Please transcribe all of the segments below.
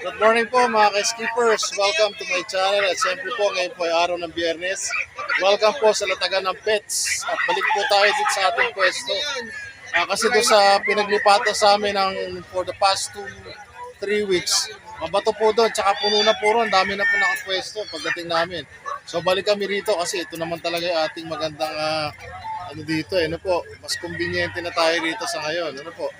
Good morning po mga ka-skippers. Welcome to my channel. At siyempre po ngayon po ay araw ng Biyernes. Welcome po sa Latagan ng Pets. At balik po tayo dito sa ating pwesto. Kasi doon sa pinaglipatan sa amin for the past 2-3 weeks, mabato po doon, tsaka puno na po ron. Dami na po nakapwesto pagdating namin. So balik kami rito kasi ito naman talaga yung ating magandang dito. Ano po, mas convenient na tayo rito sa ngayon. Ano po.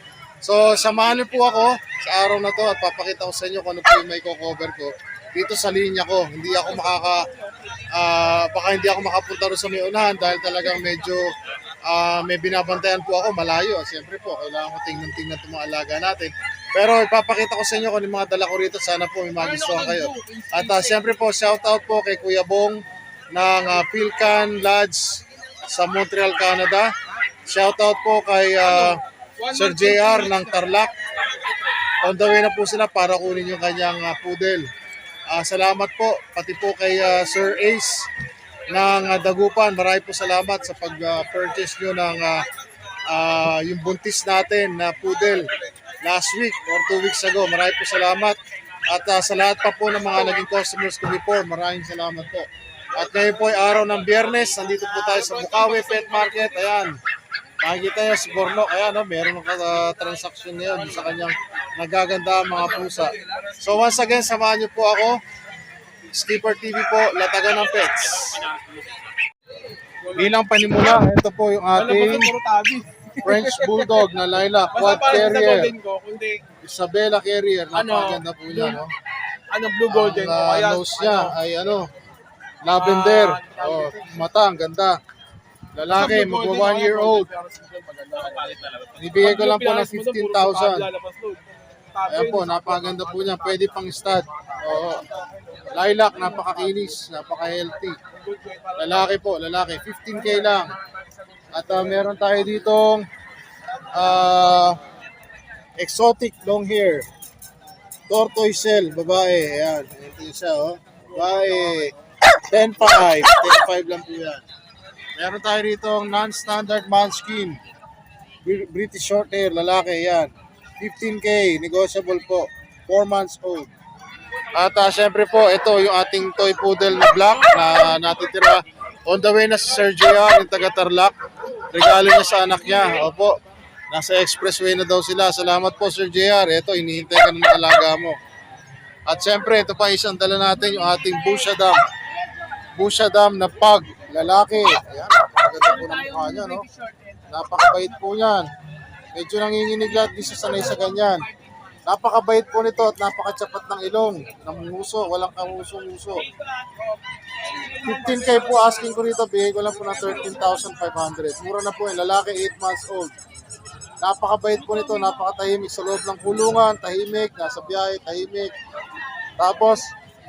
So, samahan niyo po ako sa araw na to at papakita ko sa inyo kung ano po yung may cover ko dito sa linya ko. Hindi ako baka hindi ako makapunta rin sa may unahan dahil talagang medyo may binabantayan po ako malayo. Siyempre po, kailangan ko tingnan itong mga alaga natin. Pero ipapakita ko sa inyo kung ano yung mga dala ko rito. Sana po may magustuhan kayo. At siyempre po, shout out po kay Kuya Bong ng Pilcan Lodge sa Montreal, Canada. Shout out po kay Sir JR ng Tarlac. On the way na po sila para kunin yung kanyang poodle. Salamat po, pati po kay Sir Ace ng Dagupan. Marami po salamat sa pag-purchase nyo ng yung buntis natin na poodle last week or 2 weeks ago. Marami po salamat. At sa lahat pa po ng mga naging customers ko before, maraming salamat po. At ngayon po ay araw ng Biyernes. Nandito po tayo sa Bukawi Pet Market. Ayan. Makikita niyo si Bornok, ayan, meron ng transaction ngayon sa kanyang nagaganda mga pusa. So once again, samahan niyo po ako. Skipper TV po, Latagan ng Pets. Bilang panimula, ito po yung ating French Bulldog na Lilac, Quad Carrier, Isabella Carrier, napakaganda po niya, no? Blue Golden? Ang nose niya ay lavender, mata, ang ganda. Lalaki, magwa 1 year old. Ibigay ko lang po ng 15,000. Ayan po, napakaganda po niya. Pwede pang stud. Oo. Lilac, napakakinis, napaka-healthy. Lalaki po, lalaki. 15K lang. At meron tayo ditong exotic long hair. Tortoise shell, babae. Ayan, ito siya, oh. Babae. 10.5. 10.5 lang po yan. Meron tayo rito non-standard munchkin. British short hair, lalaki yan. 15K, negotiable po. 4 months old. At syempre po, ito yung ating toy poodle na black na natitira. On the way na si Sir JR, yung taga Tarlac. Regalo niya sa anak niya. Opo, nasa expressway na daw sila. Salamat po Sir JR. Ito, hinihintay ka ng alaga mo. At syempre, ito pa isang dala natin, yung ating Busha Dam. Busha Dam na pug, lalaki. Ayan, napakaganda po ng mukha niya, no? Napakabait po niyan. Medyo nanginginig lahat, di siya sanay sa ganyan. Napakabait po nito at napakatsapat ng ilong. Nangunguso, walang kamuso-muso. 15K po asking ko rito, bigay ko lang po ng 13,500. Mura na po yung lalaki, 8 months old. Napakabait po nito, napakatahimik sa loob ng kulungan, tahimik, nasa biyahe, tahimik. Tapos,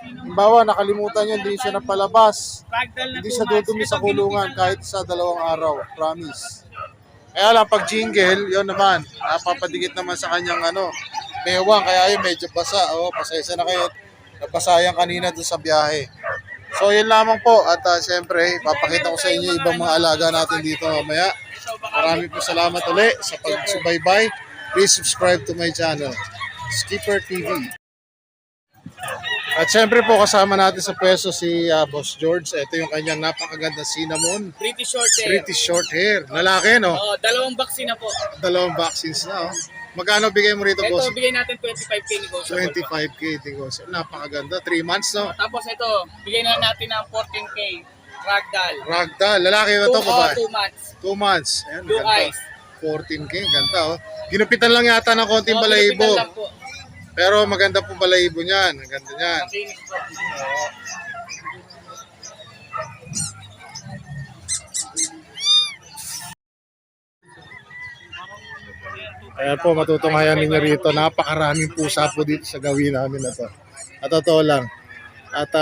imbawa, nakalimutan niya, hindi siya napalabas. Hindi siya dudumi sa kulungan kahit sa 2 araw. Promise. Kaya lang, pag jingle, yun naman, napapadikit naman sa kanyang bewang. Kaya yun, medyo basa. Pasaysa na kayo. Napasayan kanina doon sa biyahe. So, yun lamang po. At siyempre, papakita ko sa inyo ibang mga alaga natin dito mamaya. Maraming po salamat ulit sa pagsubaybay. Please subscribe to my channel, Skipper TV. At syempre po kasama natin sa pwesto si Boss George. Ito yung kanyang napakaganda cinnamon. British short hair. British short hair. Lalaki, no? Oo, 2 vaccine na po. 2 vaccines na, oh. Magkano bigay mo rito, Ito, boss? bigay natin 25K negotiable. 25K. Napakaganda. 3 months, no? Tapos ito, bigay na natin ng 14K. Ragdoll. Ragdoll. Lalaki ba ito, babae? 2 months. 2 months. Ayan, Blue ganda. eyes. 14K. Ganda, oh. Ginupitan lang yata ng konting balahibo. Lang po. Pero maganda po balahibo niyan. Ang ganda niyan. Makinis po. Oo. Ayan po, matutunghayan ninyo rito. Napakaraming pusa po dito sa gawin namin na to. At totoo lang. At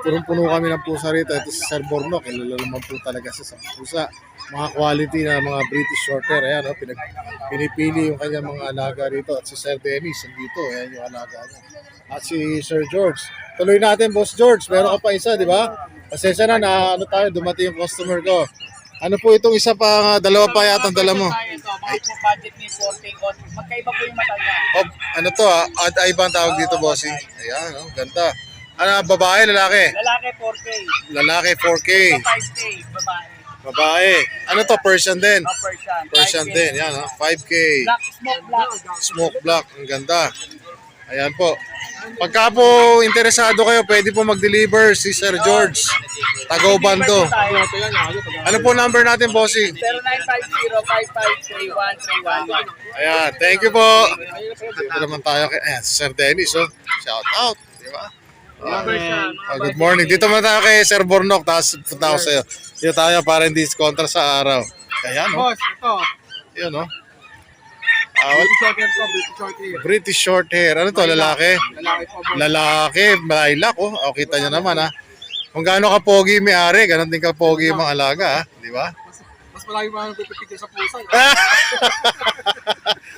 punong-puno kami ng pusa rito. Ito si Sir Bornok. Kilala naman po talaga sa pusa. Mga quality na mga British Shorthair. Ayan, pinipili yung kanyang mga alaga rito. At si Sir Dennis, dito. Ayan yung alaga niya. At si Sir George. Tuloy natin, Boss George. Meron ka pa isa, di ba? Pasensya na tayo. Dumating yung customer ko. Ano po itong isa pa, dalawa pa yata ang dala mo? Ito, mga po budget ni 40 on. Magkaiba po yung mata niya. Oh, ano to odd eye ba ang tawag dito, bossing? Ayan, oh, ganda. Ano, babae, lalaki? Lalaki 4K. Lalaki, 4K. 5K, babae. Babae. Ano to, Persian din? Persian. Persian 5K. din, yan, 5K. Black, smoke black. Smoke black, ang ganda. Ayan po. Pagka po interesado kayo, pwede po mag-deliver si Sir George. Tago Bando. Ano po number natin, bossing? 0950-5531-311. Ayan, thank you po. Dito naman tayo kay Sir Dennis, oh. Shout out, di ba? Good morning. Dito naman tayo kay Sir Bornok, tapos punta ako sa'yo. Dito tayo para hindi kontra sa araw. Kaya, no? Boss, ito. Yun, no? British short hair to, British short hair. Ano British short hair. to, lalaki? Lalaki po, boss. Lalaki, lilac, oh. O, kita nyo naman, ha? Kung gaano ka pogi may-ari, ganon din ka pogi yung mga alaga, ha? Di ba? Mas marami pa nagpipigil sa pusa.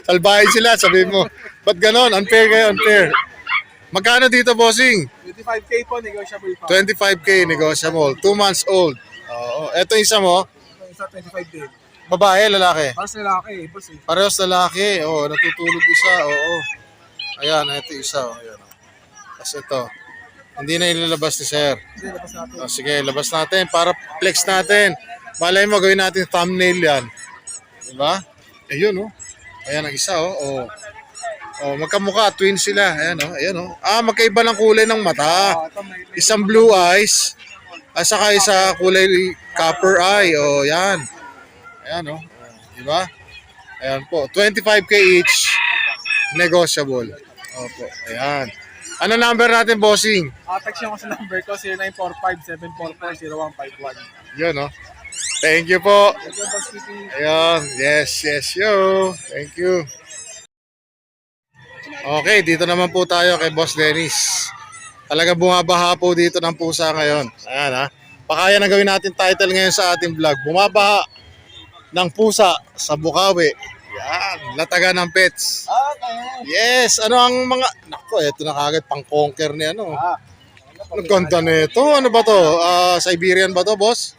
Salbahin sila, sabi mo. Ba't ganon? Unfair kayo, unfair. Magkano dito, bossing? 25K po, negotiable pa. 25K, negotiable. 2 months old. Oo. Eto isa mo, Isa 25 din. babae, lalaki. Para sa lalaki, boss eh. Parehas lalaki. Oo, natutulog isa. Oo. Ayan, ito isa. Ayan. Tapos ito. Hindi na ilalabas ni Sir. Hindi, labas natin. Sige, labas natin para flex natin. Malay mo, gawin natin thumbnail yan. Diba? Ayun, oh. Ayan ang isa, oh. Oh. Oh, magkamukha, twin sila. Ayan, oh. Ayan, oh. Magkaiba ng kulay ng mata. Ito may Isang blue eyes, at saka isa kulay copper eye. Oh, yan. Ayan, oh. Diba? Ayan po. 25K each. Negotiable. Opo. Ayan. Ano number natin, bossing? text nyo ko sa number ko, 0945-744-0151. Yun, oh. Thank you po. Thank you, Boss Kitty. Ayan. Yes, yo. Thank you. Okay, dito naman po tayo kay Boss Dennis. Talaga bumabaha po dito ng pusa ngayon. Ayan, ha. Pakaya na gawin natin title ngayon sa ating vlog. Bumabaha ng pusa sa Bukawi. Yan, latagan ng pets. Okay. Yes, ano ang mga... Nako, eto na kagad pang-conquer ni ano. Ang ganda nito. Ano ba to? Siberian ba to, boss?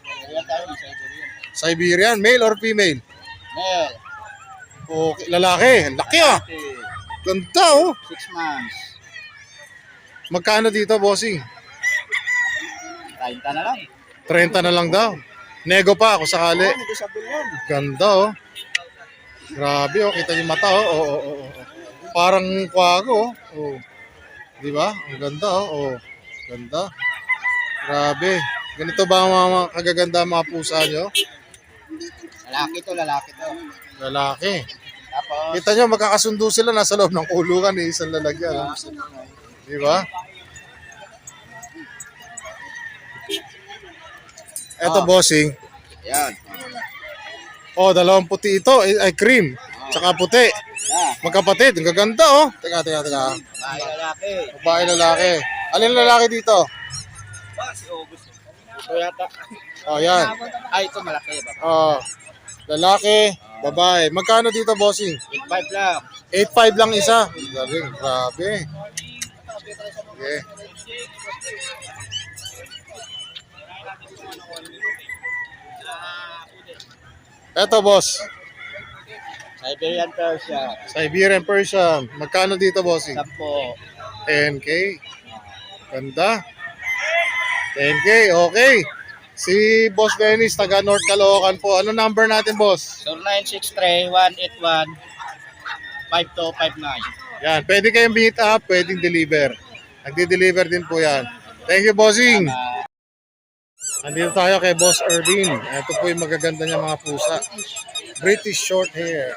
Siberian, male or female? Mel, Okay, lalaki. Laki ah. Ganda oh. 6 months. Magkano dito, bossing? 30 na lang. 30 na lang daw. Nego pa ako sakali. Negotiable yan. Ganda oh. Grabe oh, kita yung mata oh. Oh, oh, oh. Parang kwago oh. Oh. Di ba? Ang ganda oh. Oh. Ganda. Grabe. Ganito ba ang mga kagaganda mga pusa nyo? Lalaki to. Lalaki. Tapos, Kita nyo, magkakasundo sila nasa loob ng kulungan ni isang lalagyan. Oh. Di ba? Eto bossing. yan. Oh, dalawang puti ito. Ay, cream. Tsaka puti. Yeah. Magkapatid. Ang gaganda oh. Teka. Bahay lalaki. Babae, lalaki. Alin lalaki dito? Si August. Ito yata. Oh, yan. Ay, ito malaki. Oh, lalaki, babae. Magkano dito, bossing? 8.5 lang. 8.5 lang isa. Galing, grabe. Okay. Eto, boss. Siberian Persian. Siberian Persian. Magkano dito, bossing? 10. 10K. Ganda. 10K, okay. Si Boss Dennis, taga North Caloocan po. Ano number natin, boss? 0963-181-5259. Yan, pwede kayong meet up, pwedeng deliver. Nagdi-deliver din po yan. Thank you, bossing. Nandito tayo kay Boss Ervin. Ito po yung magaganda niya mga pusa. British short hair.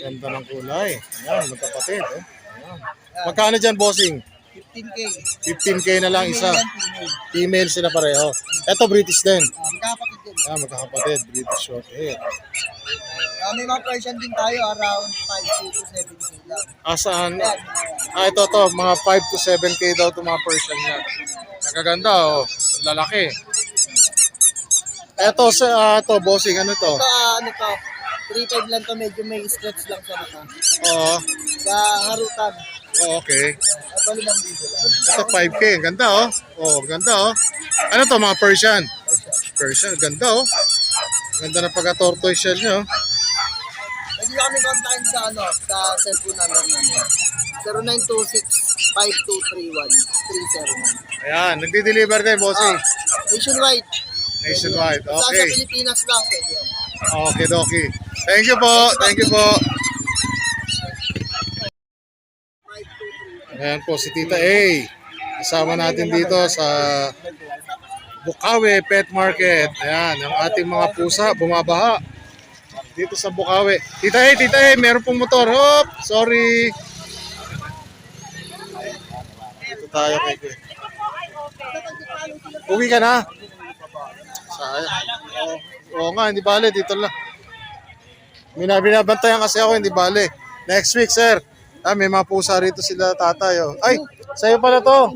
Ganda ng kulay. Ayan, magkapatid. Oh. Ayan. Magkano dyan, bossing? 15K. 15K na lang isa. Female sila pareho. Ito British din. Magkakapatid din. Ayan, magkakapatid. British short hair. May mga Persian din tayo around 5K to 7K lang. Saan? Ito to. Mga 5 to 7K daw itong mga Persian niya. Nagaganda, oh. Lalaki. Ito, to, bossing. Ano to? Ito, ano to? 3.5 lang to, medyo may stretch lang sa mata. Oo. Sa harutan. Oh, okay. Ito 5,000 lang. Ito 5K. Ganda, oh. Oh, ganda, oh. Ano to, mga Persian? Persian. Ganda, oh. Ganda ng pagka-tortoise shell nyo. Pwede nyo kami kontakin sa, sa cellphone number namin. 0926-5231-309. Ayan, nagdi-deliver din, bossing. Nationwide. Nationwide, Saan okay. sa Pilipinas lang pwede yan. Okay, dokie. Thank you po, thank you po. Ayan po, si Tita A. Kasama natin dito sa Bukawi Pet Market. Ayan, ang ating mga pusa bumabaha dito sa Bukawi. Tita A, meron pong motor. Hop, sorry. Dito tayo kay Kuya. Uwi ka na? Sayang. Oo nga, hindi bale. Dito lang. Binabantayan kasi ako, hindi bale. Next week, sir. May mga pusa rito sila tatay. Oh. Ay, sa'yo pala to.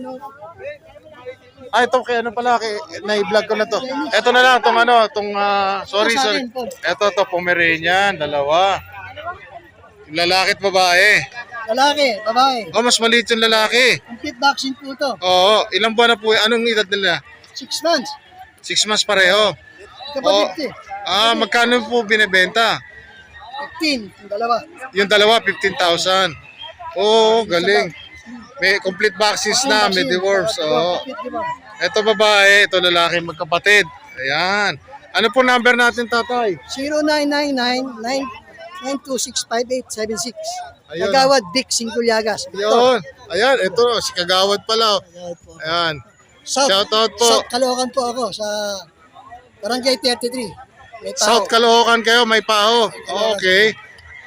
Ay, ito kay ano pala, na-vlog ko na to. Ito na lang, sorry. Ito, Pomeranian, dalawa. Yung lalaki at babae. Lalaki, babae. Oh, mas maliit yung lalaki. Complete vaccine po ito. Oo, ilang buwan na po, anong edad nila? 6 months. 6 months pareho. Kapatid eh. Magkano po binibenta? 15, yung dalawa. Yung dalawa, 15,000. Oo, galing. May complete vaccines na, may deworms. Oo. Ito babae, ito lalaki, magkapatid. Ayan. Ano po number natin, tatay? 0999-9265876. Ayun. Kagawad Vic Singkulyagas. Yun. Ayan, ito, si Kagawad pala. Ayan. Shoutout po. South Caloocan po ako sa Barangay 33. May tao. South Caloocan kayo, may paho. Okay.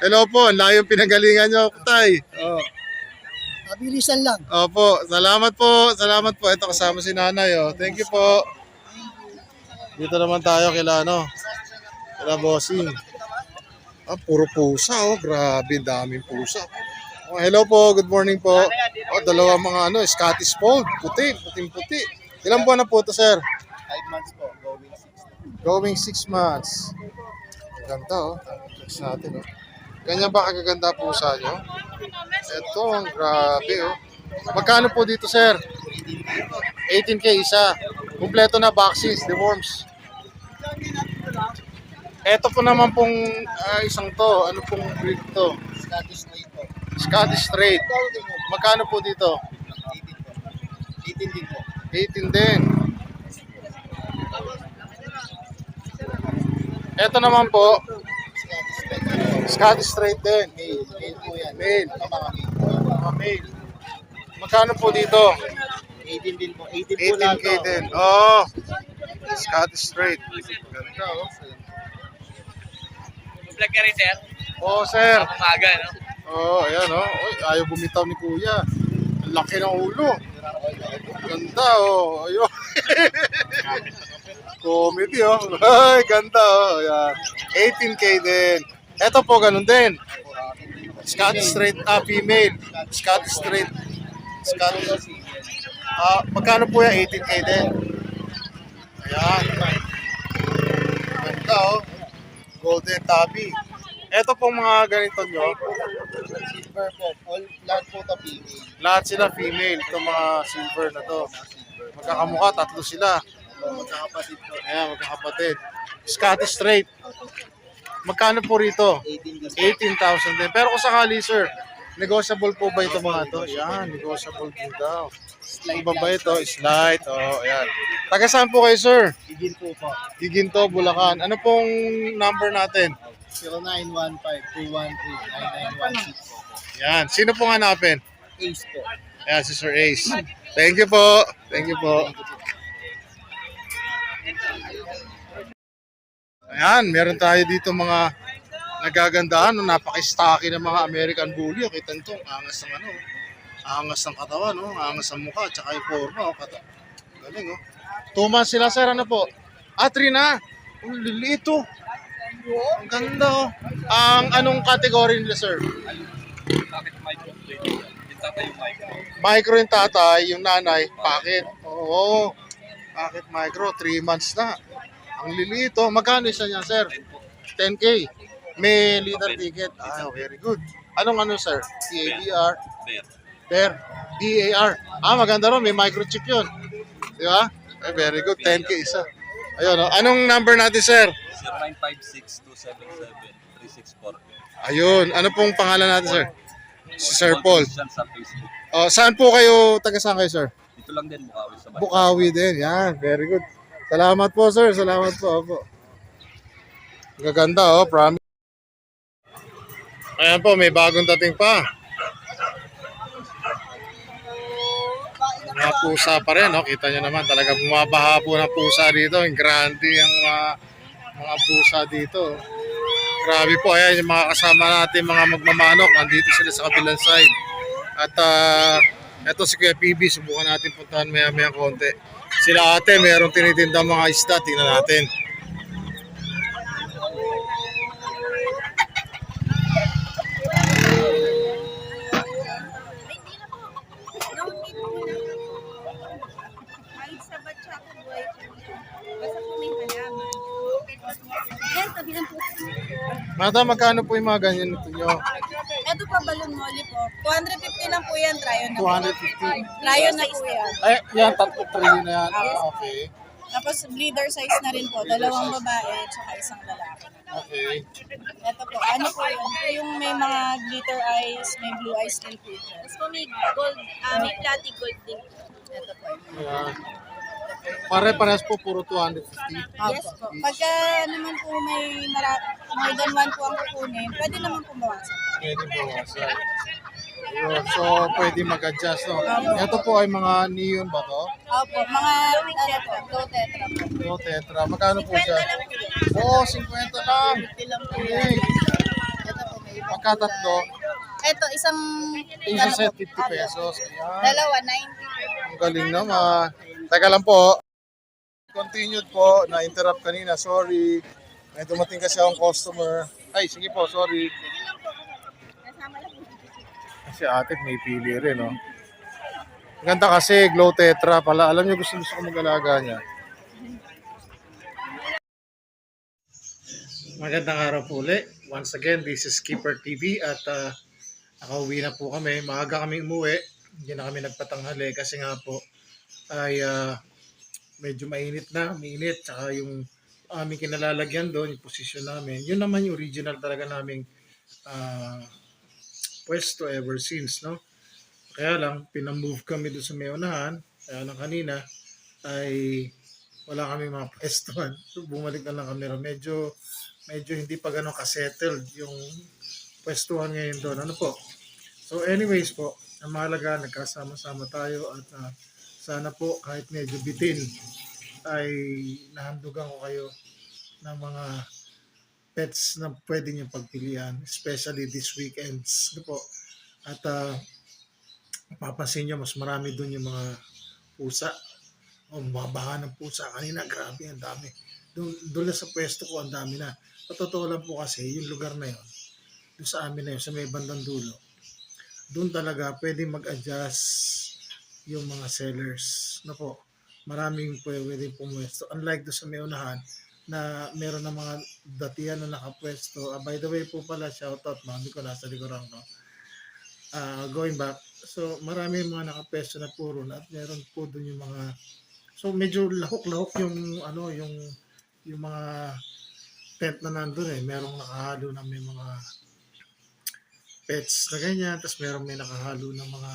Hello po, ang layo pinagalingan nyo, tay. Oh. Mabilisan lang. Opo, salamat po. Salamat po. Ito kasama si nanay. Oh. Thank you po. Dito naman tayo kila bossing. Puro pusa. Oh. Grabe, daming pusa. Oh, hello po, good morning po. Oh, dalawa mga Scottish Fold. Puting-puti. Ilang buwan na po ito, sir? 5 months po, Going 6 months. Ganda, oh. Check natin, oh. Ganyan ba kagaganda pusa nyo? Ito, ang grabe, oh. Magkano po dito, sir? 18K isa. Kumpleto na vaccines, deworms. Ito po naman pong isang to. Ano pong breed to? Scottish Straight po. Scottish Straight. Magkano po dito? 18 din po. 18 din. Ito naman po, Scottish Straight din. Male po yan. Male. Mga Male. Magkano po dito? 18 din po. 18 po lang 18K din. Oh, Scottish Straight. Ganda, oh. Vlog ka rin, sir? Oo, sir. Umaga, no? Oo, ayan, oh. Uy, ayaw bumitaw ni Kuya. Ang laki ng ulo. Ganda, oh. Ayun. Comedy, oh. Ay, ganda, oh. Ayan. 18K din. Ito po, ganun din. Scottish Straight, female. Scottish Straight. Magkano po yan? 18K din. Ayan. Ganda, oh. Golden Tabby. Ito pong mga ganito nyo. Silver po. Lahat po ito female. Lahat sila female. Itong mga silver na to. Magkakamukha, tatlo sila. Magkakapatid po. Ayan, magkakapatid. Scottish Straight. Magkano po rito? 18,000 din. Pero kung sakali, sir, negotiable po ba ito mga to? Ayan, negotiable din daw. Iba ba ito? Slight. Oh, ayan. Taga saan po kayo, sir? Igin po po. Giginto, Bulacan. Ano pong number natin? 0915-213-9916 po. Yan. Sino pong hanapin? Ace po. Ayan, si Sir Ace. Thank you po. Thank you po. Ayan, meron tayo dito mga nagagandahan. Napaka-stocky ng mga American Bully. Kita nito, angas ng angas ng katawan, angas ng mukha, tsaka yung forma. Galing, 2 months sila, sir. Ano po? 3 na. Ang liliit, oh. Ang ganda, oh. Anong category nila, sir? Bakit micro? Yung tatay yung micro. Micro yung tatay, yung nanay, packet. Oo. Packet micro, 3 months na. Ang liliit, oh. Magkano isa niya, sir? 10K. May liter ticket. Very good. Anong sir? CABR? Bear. BAR. Maganda rin. May microchip yun. Di ba? Very good. 10K isa. Ayun, oh. Anong number natin, sir? 0956-277-364. Ayun. Ano pong pangalan natin, sir? Si Sir Paul. Christian sa Facebook. Saan po kayo, taga saan kayo, sir? Dito lang din, Bukawi sa Bayan. Bukawi din. Yan, very good. Salamat po, sir. Salamat po. Opo. Gaganda, oh. Promise. Ayan po, may bagong dating pa. Mga pusa pa rin, no? Kita nyo naman, talaga bumabaha po ng pusa dito. Ang grande ang mga pusa dito. Grabe po, ayan yung mga kasama natin, mga magmamanok. Nandito sila sa kabilang side. At eto si Kuya PB, subukan natin puntahan maya-maya konti. Sila ate, mayroong tinitindang mga isda. Tingnan natin. Kahit sa batsa ko, buhay ko yan. Basta po may halaman. Yan, tabi ng puso. Mata, magkano po yung mga ganyan nito nyo? Ito pa, balloon molly po. 250 lang po yan, tryo na po. 250. Tryo na po yan. Ay, yan, tatlo, 3 na yan. Okay. Tapos bleeder size na rin po. Dalawang babae, tsaka isang lalaki. Okay. Ito po, ano po yun? Ito yung may mga glitter eyes, may blue eyes din po dyan. Tapos po may gold, may platy gold din po. Ito po. Ayan. Pare-pares po, puro 250. Yes po. Pagka naman po may more than one po ang kukunin, pwede naman po bawasan. Pwede po. Ayun. So, pwede mag-adjust. No? Ito po ay mga neon ba to? Opo, mga ano po, low tetra po. Ito, tetra. Magkano po 50 siya? lang po yun. Oo, 50 lang. 50 lang po Okay. yan. Ito po may iba. Pagkatatlo, Ito, isang isa ano set po, 50 pesos. Ayan. Dalawa, 90. Ang galing naman. Teka lang po. Continued po. Na-interrupt kanina. Sorry. May dumating kasi akong customer. Ay, sige po. Sorry. Kasama lang po. Kasi ate may pili rin, no? Ganda kasi, Glow Tetra pala. Alam niyo, gusto ko mag-alaga niya. Magandang araw po ulit. Once again, this is Keeper TV at nakauwi na po kami. Maaga kami umuwi. Hindi na kami nagpatanghali kasi nga po ay medyo mainit na. Mainit. Tsaka yung aming kinalalagyan doon, yung posisyon namin. Yun naman yung original talaga naming pwesto ever since, no? Kaya lang, pinamove kami doon sa may unahan. Kaya lang kanina ay wala kami mga pwestuhan. So, bumalik na lang kami. Medyo hindi pa ganun kasettled yung pwestuhan ngayon doon. Ano po? So anyways po, ang mahalaga, nagkasama-sama tayo at sana po kahit medyo bitin ay nahandugan ko kayo ng mga pets na pwede nyo pagpilian, especially this weekends. Ano po? At mapapansin nyo, mas marami doon yung mga pusa. O mabaha ng pusa. Kanina, grabe, ang dami. Doon sa pwesto ko, ang dami na. Totoo lang po kasi, yung lugar na yun, doon sa amin na yun, sa may bandang dulo, doon talaga pwede mag-adjust yung mga sellers. No po, maraming pwede pumwesto. Unlike doon sa may unahan, na meron ng mga datihan na nakapwesto. By the way po pala, shoutout, mami ko nasa likuran ko. Going back, so marami mga nakapwesto na puro na at meron po doon yung mga, so medyo lahok-lahok yung ano, yung mga tent na nandun eh. Merong nakahalo na may mga pets na ganyan, tapos merong may nakahalo ng mga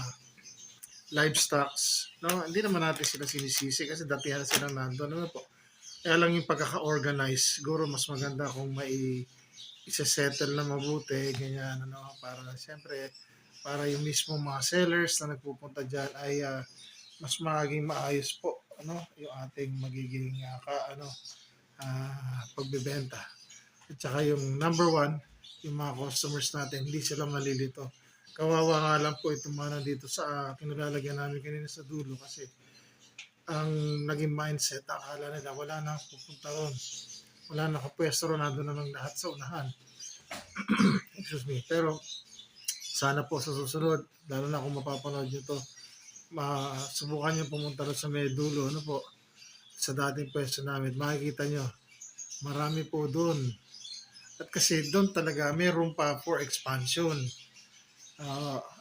livestocks. No, hindi naman natin sila sinisisi kasi datihan na silang nandun. Ano po? Kaya lang yung pagkaka-organize, siguro mas maganda kung may isa-settle na mabuti, ganyan, ano, para siyempre, para yung mismo mga sellers na nagpupunta dyan ay mas maging maayos po, ano, yung ating magiging pagbebenta. At saka yung number one, yung mga customers natin, hindi sila malilito. Kawawa nga lang po itong mga nandito sa kinalalagyan namin kanina sa dulo kasi ang naging mindset, akala nila wala na pupunta ron. Wala na kapwesto ron, nandun na ng lahat sa unahan. Excuse me. Pero sana po sa susunod, lalo na kung mapapanood nyo to, subukan nyo pumunta ron sa may dulo, ano po, sa dating pwesto namin. Makikita nyo, marami po doon. At kasi doon talaga may room pa for expansion.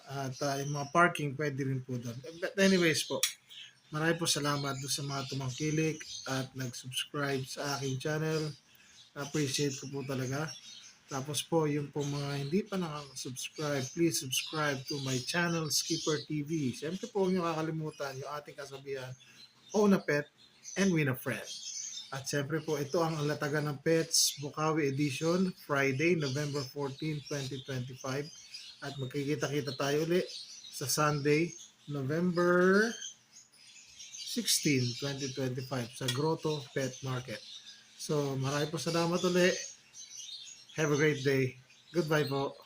At yung mga parking pwede rin po doon. But anyways po, marami po salamat doon sa mga tumangkilik at nag-subscribe sa aking channel. Appreciate ko po talaga. Tapos po, yung po mga hindi pa nakaka-subscribe, please subscribe to my channel, Skipper TV. Siyempre po, huwag niyo kakalimutan yung ating kasabihan, own a pet and win a friend. At siyempre po, ito ang Alatagan ng Pets Bukawi Edition, Friday, November 14, 2025. At magkikita-kita tayo ulit sa Sunday, November 16, 2025 sa Grotto Pet Market. So, marami po salamat ulit. Have a great day. Goodbye po.